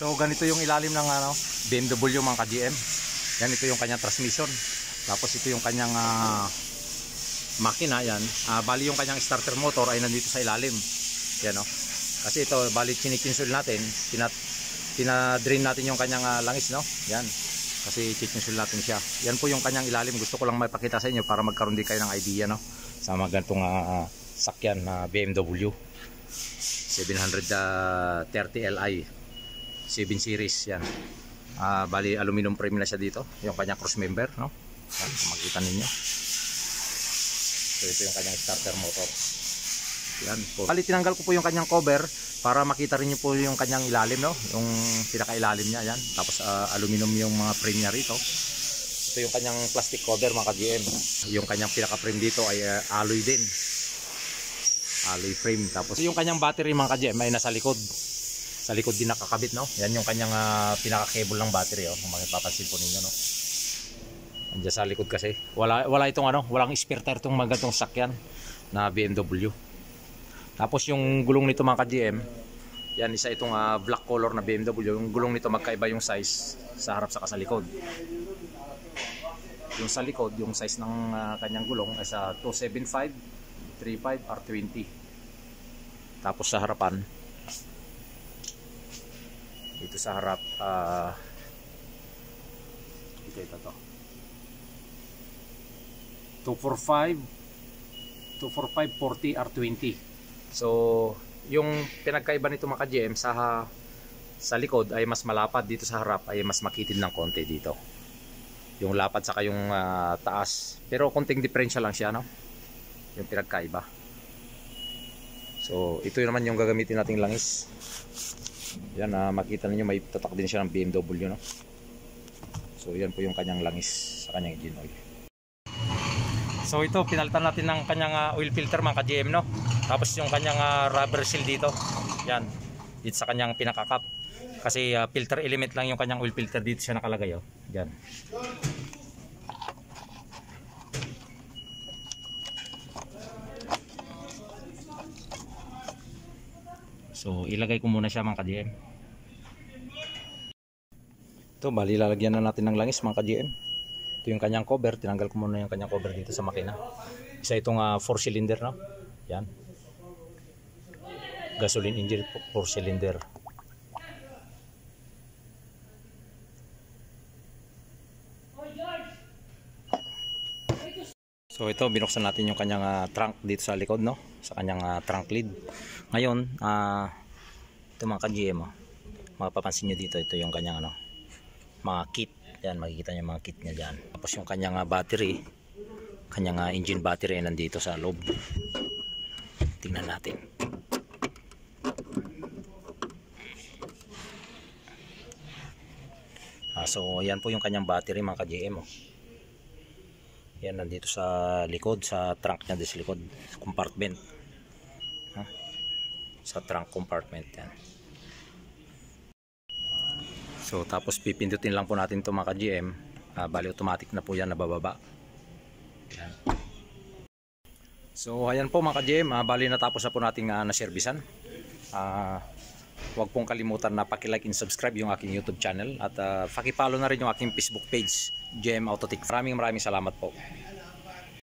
So ganito yung ilalim ng BMW mga ka-GM. Ganito yung kanyang transmission. Tapos ito yung kanyang makina yan. Bali yung kanyang starter motor ay nandito sa ilalim. Yan o. Kasi ito bali chinikinsul natin. Pinadrain natin yung kanyang langis, no? Yan. Kasi chinikinsul natin siya. Yan po yung kanyang ilalim. Gusto ko lang maipakita sa inyo para magkaroon din kayo ng idea, no? Sa mga ganitong sakyan na BMW 730 Li 7 series yan. Bali aluminum frame na siya dito, yung kanyang cross member, no? Yan, makikita ninyo. So ito yung kanyang starter motor. Yan po. Bali tinanggal ko po yung kanyang cover para makita rin niyo po yung kanyang ilalim, no? Yung pinaka-ilalim niya yan. Tapos aluminum yung mga frame niya rito. Ito yung kanyang plastic cover mga ka-GM. Yung kanyang pinaka-frame dito ay alloy din. Alloy frame. Tapos yung kanyang battery mga ka-GM ay nasa likod. Sa likod din nakakabit, no? Yan yung kanyang pinaka-cable ng battery, oh. Kung mapapansin po ninyo, no? Andiyan sa likod kasi. Wala itong walang spare tire itong magandang sakyan na BMW. Tapos yung gulong nito mga ka-GM, yan isa itong black color na BMW. Yung gulong nito magkaiba yung size sa harap sa likod. Yung sa likod, yung size ng kanyang gulong ay sa 275 35 R20. Tapos sa harapan, dito sa harap ito 245 40 R20. So yung pinagkaiba nito mga ka-GM, sa likod ay mas malapad, dito sa harap ay mas makitid ng konti dito. Yung lapad saka yung taas. Pero konting diferensya lang siya, no? Yung pinagkaiba. So ito naman yung gagamitin nating langis. Yan, makita niyo may tatak din siya ng BMW, no? So yan po yung kanyang langis sa kanyang engine oil. So ito pinalitan natin ng kanyang oil filter mga ka-GM, no? Tapos yung kanyang rubber seal dito. Yan. Dito sa kanyang pinaka-cap. Kasi filter element lang yung kanyang oil filter, dito siya nakalagay, oh. Diyan. So ilagay ko muna siya mga ka-GM. Ito bali lalagyan na natin ng langis mga ka-GM. Ito yung kanyang cover, tinanggal ko muna yung kanyang cover dito sa makina. Isa itong 4 cylinder, no? Yan. Gasoline engine 4 cylinder. So ito binuksan natin yung kanyang trunk dito sa likod, no? Sa kanyang trunk lid. Ngayon, ito mga ka-GM, oh. Mapapansin nyo dito, ito yung kanyang mga kit. Yan, makikita nyo yung mga kit niya dyan. Tapos yung kanyang battery, kanyang engine battery ay nandito sa loob. Tingnan natin. So yan po yung kanyang battery mga ka-GM, oh. Yan, nandito sa likod, sa trunk niya, sa likod compartment. Sa trunk compartment yan. So tapos pipindutin lang po natin ito mga ka-GM. Bali automatic na po yan nabababa. Yan. So ayan po mga ka-GM, bali natapos na po nating naservisan. Huwag pong kalimutan na paki-like and subscribe yung aking YouTube channel. At paki-follow na rin yung aking Facebook page, GM Autotech. Maraming salamat po.